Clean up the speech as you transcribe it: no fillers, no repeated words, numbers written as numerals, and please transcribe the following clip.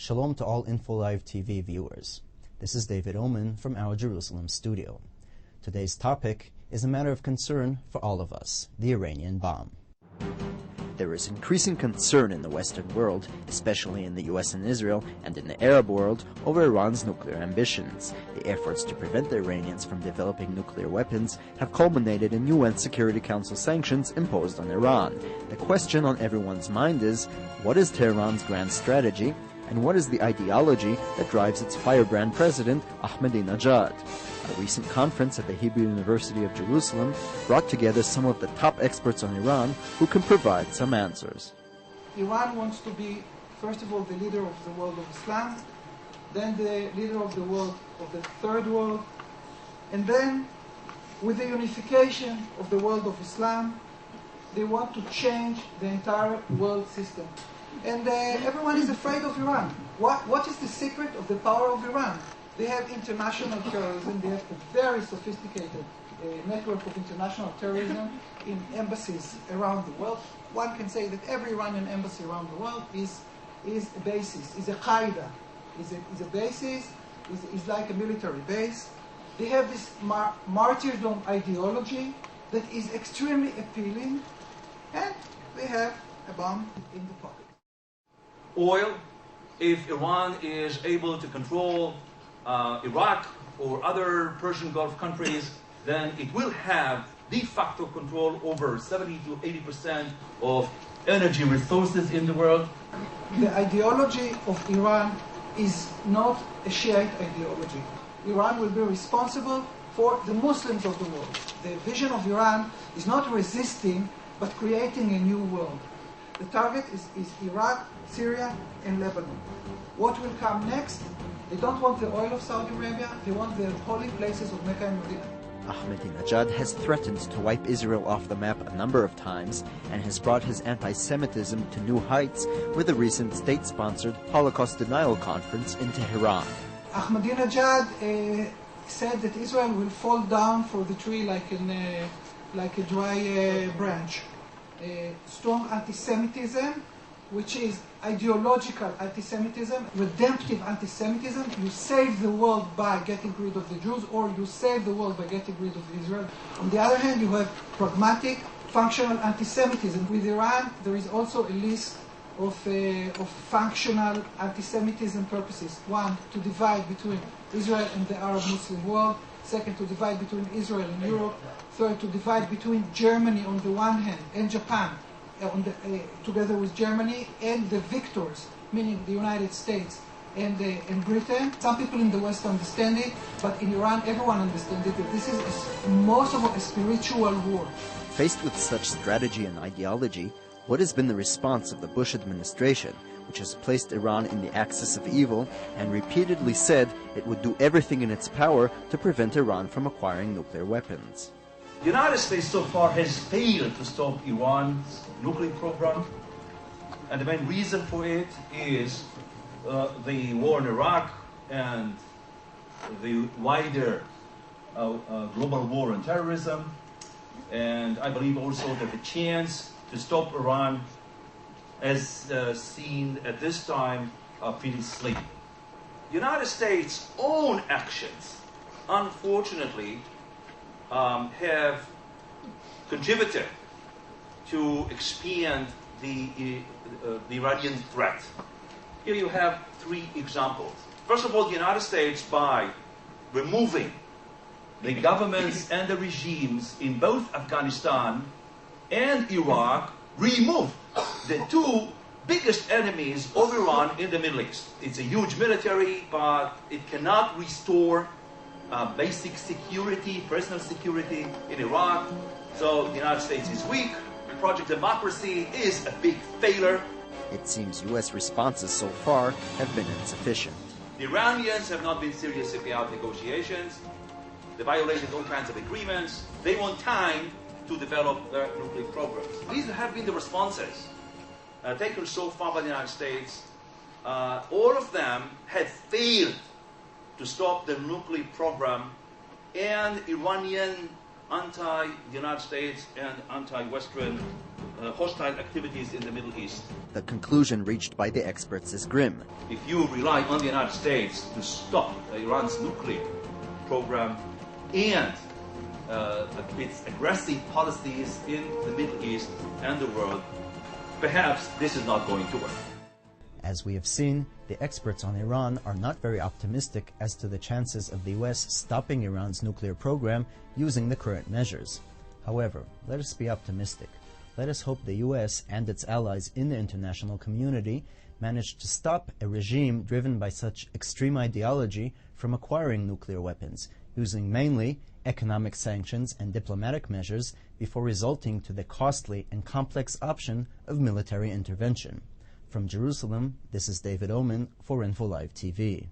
Shalom to all InfoLive TV viewers. This is David Oman from our Jerusalem studio. Today's topic is a matter of concern for all of us, the Iranian bomb. There is increasing concern in the Western world, especially in the US and Israel, and in the Arab world, over Iran's nuclear ambitions. The efforts to prevent the Iranians from developing nuclear weapons have culminated in UN Security Council sanctions imposed on Iran. The question on everyone's mind is, what is Tehran's grand strategy, and what is the ideology that drives its firebrand president, Ahmadinejad? A recent conference at the Hebrew University of Jerusalem brought together some of the top experts on Iran who can provide some answers. Iran wants to be, first of all, the leader of the world of Islam, then the leader of the world of the third world, and then with the unification of the world of Islam, they want to change the entire world system. And everyone is afraid of Iran. What is the secret of the power of Iran? They have international terrorism. They have a very sophisticated network of international terrorism in embassies around the world. One can say that every Iranian embassy around the world is a basis, is a Qaeda, is a basis, is like a military base. They have this martyrdom ideology that is extremely appealing, and they have a bomb in the pocket. Oil, if Iran is able to control Iraq or other Persian Gulf countries, then it will have de facto control over 70 to 80% of energy resources in the world. The ideology of Iran is not a Shiite ideology. Iran will be responsible for the Muslims of the world. The vision of Iran is not resisting, but creating a new world. The target is Iraq, Syria, and Lebanon. What will come next? They don't want the oil of Saudi Arabia, they want the holy places of Mecca and Medina. Ahmadinejad has threatened to wipe Israel off the map a number of times and has brought his anti-Semitism to new heights with a recent state-sponsored Holocaust denial conference in Tehran. Ahmadinejad said that Israel will fall down for the tree like a dry branch. Strong anti-Semitism, which is ideological anti-Semitism, redemptive anti-Semitism. You save the world by getting rid of the Jews, or you save the world by getting rid of Israel. On the other hand, you have pragmatic, functional anti-Semitism. With Iran, there is also a list of functional anti-Semitism purposes. One, to divide between Israel and the Arab Muslim world. Second, to divide between Israel and Europe. Third, to divide between Germany on the one hand and Japan together with Germany, and the victors, meaning the United States and Britain. Some people in the West understand it, but in Iran everyone understands it, that this is most of a spiritual war. Faced with such strategy and ideology, what has been the response of the Bush administration, which has placed Iran in the axis of evil and repeatedly said it would do everything in its power to prevent Iran from acquiring nuclear weapons? The United States so far has failed to stop Iran's nuclear program, and the main reason for it is the war in Iraq and the wider global war on terrorism, and I believe also that the chance to stop Iran, as seen at this time, are pretty slim. The United States' own actions, unfortunately, have contributed to expand the Iranian threat. Here you have three examples. First of all, the United States, by removing the governments and the regimes in both Afghanistan and Iraq, removed the two biggest enemies of Iran in the Middle East. It's a huge military, but it cannot restore basic security, personal security in Iraq. So the United States is weak. Project Democracy is a big failure. It seems U.S. responses so far have been insufficient. The Iranians have not been serious about negotiations. They violated all kinds of agreements. They want time to develop their nuclear programs. These have been the responses taken so far by the United States. All of them have failed to stop the nuclear program, and Iranian anti-United States and anti-Western hostile activities in the Middle East. The conclusion reached by the experts is grim. If you rely on the United States to stop Iran's nuclear program and its aggressive policies in the Middle East and the world, perhaps this is not going to work. As we have seen, the experts on Iran are not very optimistic as to the chances of the US stopping Iran's nuclear program using the current measures. However, let us be optimistic. Let us hope the US and its allies in the international community manage to stop a regime driven by such extreme ideology from acquiring nuclear weapons, using mainly economic sanctions and diplomatic measures before resorting to the costly and complex option of military intervention. From Jerusalem, this is David Oman for InfoLive TV.